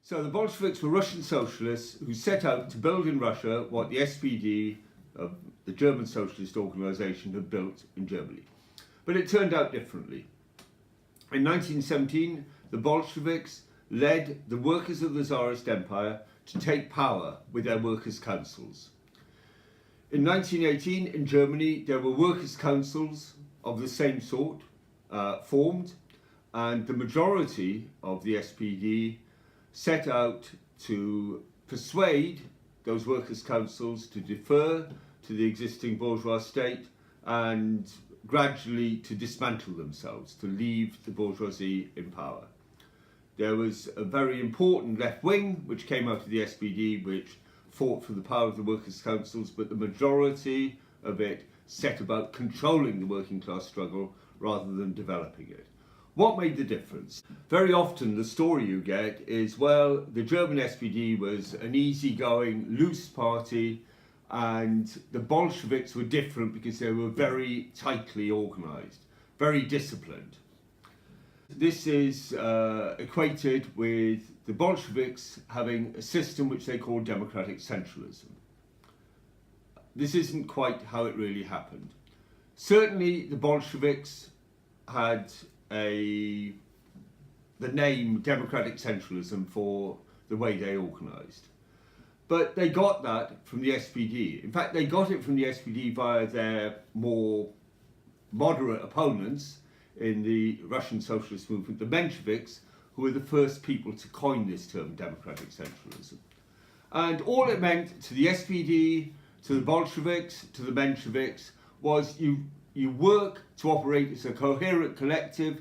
So the Bolsheviks were Russian socialists who set out to build in Russia what the SPD, the German socialist organisation, had built in Germany. But it turned out differently. In 1917, the Bolsheviks led the workers of the Tsarist Empire to take power with their workers' councils. In 1918, in Germany, there were workers' councils of the same sort formed, and the majority of the SPD set out to persuade those workers' councils to defer to the existing bourgeois state and gradually to dismantle themselves, to leave the bourgeoisie in power. There was a very important left wing which came out of the SPD which fought for the power of the workers' councils, but the majority of it set about controlling the working class struggle rather than developing it. What made the difference? Very often the story you get is, well, the German SPD was an easygoing, loose party, and the Bolsheviks were different because they were very tightly organised, very disciplined. This is equated with the Bolsheviks having a system which they call democratic centralism. This isn't quite how it really happened. Certainly the Bolsheviks had the name democratic centralism for the way they organised. But they got that from the SPD. In fact, they got it from the SPD via their more moderate opponents in the Russian socialist movement, the Mensheviks, who were the first people to coin this term, democratic centralism. And all it meant to the SPD, to the Bolsheviks, to the Mensheviks, was you work to operate as a coherent collective,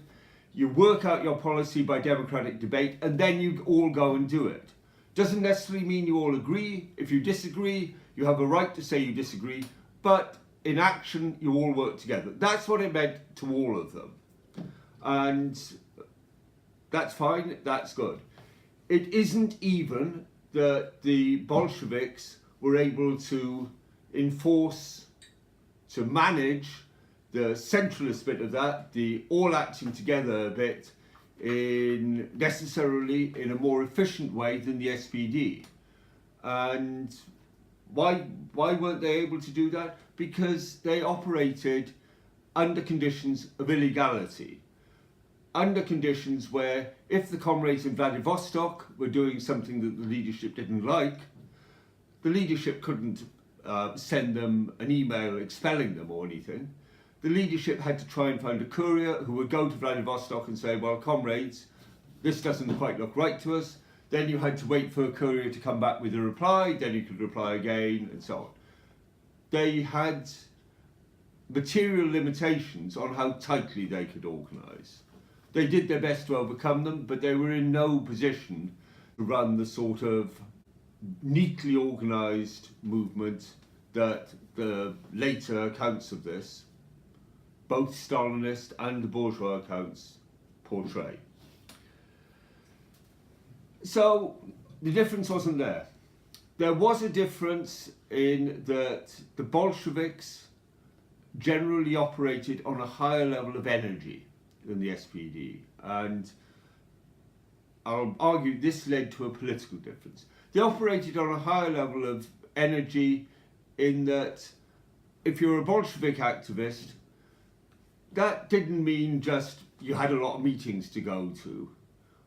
you work out your policy by democratic debate, and then you all go and do it. Doesn't necessarily mean you all agree. If you disagree, you have a right to say you disagree, but in action, you all work together. That's what it meant to all of them. And that's fine, that's good. It isn't even that the Bolsheviks were able to enforce, to manage the centralist bit of that, the all acting together bit, necessarily in a more efficient way than the SPD. And why weren't they able to do that? Because they operated under conditions of illegality. Under conditions where if the comrades in Vladivostok were doing something that the leadership didn't like, the leadership couldn't send them an email expelling them or anything. The leadership had to try and find a courier who would go to Vladivostok and say, well, comrades, this doesn't quite look right to us. Then you had to wait for a courier to come back with a reply, then you could reply again, and so on. They had material limitations on how tightly they could organise. They did their best to overcome them, but they were in no position to run the sort of neatly organised movement that the later accounts of this, both Stalinist and the bourgeois accounts, portray. So the difference wasn't there. There was a difference in that the Bolsheviks generally operated on a higher level of energy than the SPD, and I'll argue this led to a political difference. They operated on a higher level of energy in that if you're a Bolshevik activist, that didn't mean just you had a lot of meetings to go to,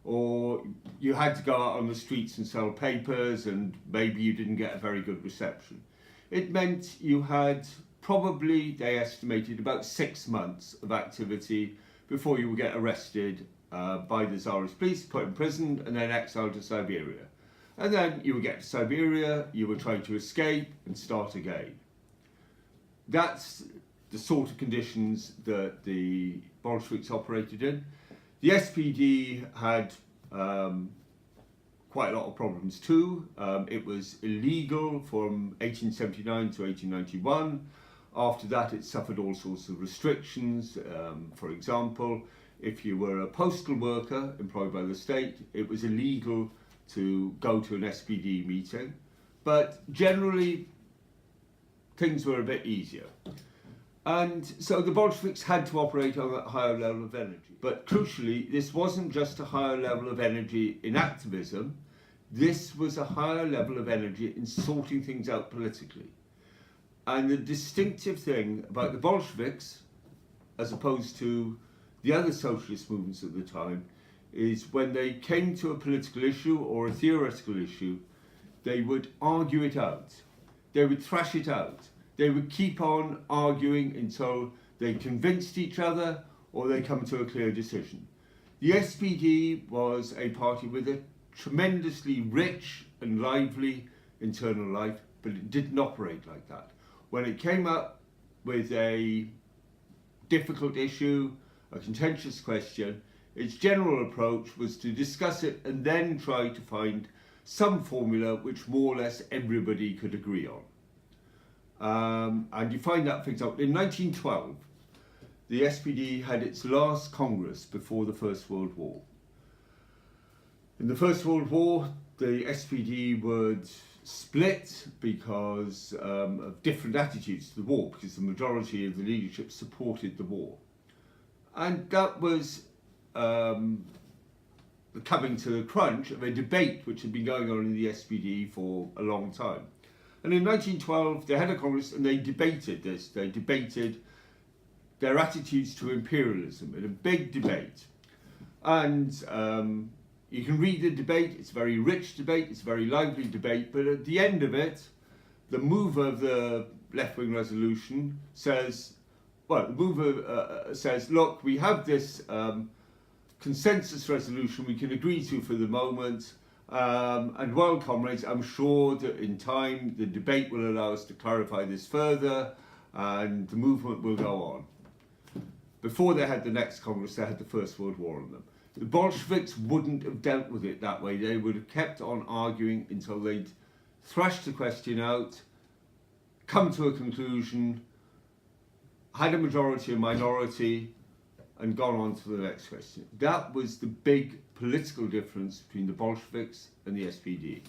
or you had to go out on the streets and sell papers and maybe you didn't get a very good reception. It meant you had probably, they estimated, about 6 months of activity before you would get arrested by the Tsarist police, put in prison, and then exiled to Siberia. And then you would get to Siberia, you would try to escape and start again. That's the sort of conditions that the Bolsheviks operated in. The SPD had quite a lot of problems too. It was illegal from 1879 to 1891. After that, it suffered all sorts of restrictions. For example, if you were a postal worker employed by the state, it was illegal to go to an SPD meeting. But generally, things were a bit easier. And so the Bolsheviks had to operate on a higher level of energy. But crucially, this wasn't just a higher level of energy in activism, This was a higher level of energy in sorting things out politically. And the distinctive thing about the Bolsheviks, as opposed to the other socialist movements at the time, is when they came to a political issue or a theoretical issue, they would argue it out. They would thrash it out. They would keep on arguing until they convinced each other or they come to a clear decision. The SPD was a party with a tremendously rich and lively internal life, but it didn't operate like that. When it came up with a difficult issue, a contentious question, its general approach was to discuss it and then try to find some formula which more or less everybody could agree on. And you find that, for example, in 1912, the SPD had its last Congress before the First World War. In the First World War, the SPD would split because of different attitudes to the war, because the majority of the leadership supported the war. And that was the coming to the crunch of a debate which had been going on in the SPD for a long time. And in 1912, they had a Congress and they debated this. They debated their attitudes to imperialism in a big debate. And you can read the debate, it's a very rich debate, it's a very lively debate, but at the end of it, the mover of the left-wing resolution says, well, the mover says, look, we have this consensus resolution we can agree to for the moment, and well, comrades, I'm sure that in time the debate will allow us to clarify this further, and the movement will go on. Before they had the next Congress, they had the First World War on them. The Bolsheviks wouldn't have dealt with it that way. They would have kept on arguing until they'd thrashed the question out, come to a conclusion, had a majority and minority, and gone on to the next question. That was the big political difference between the Bolsheviks and the SPD.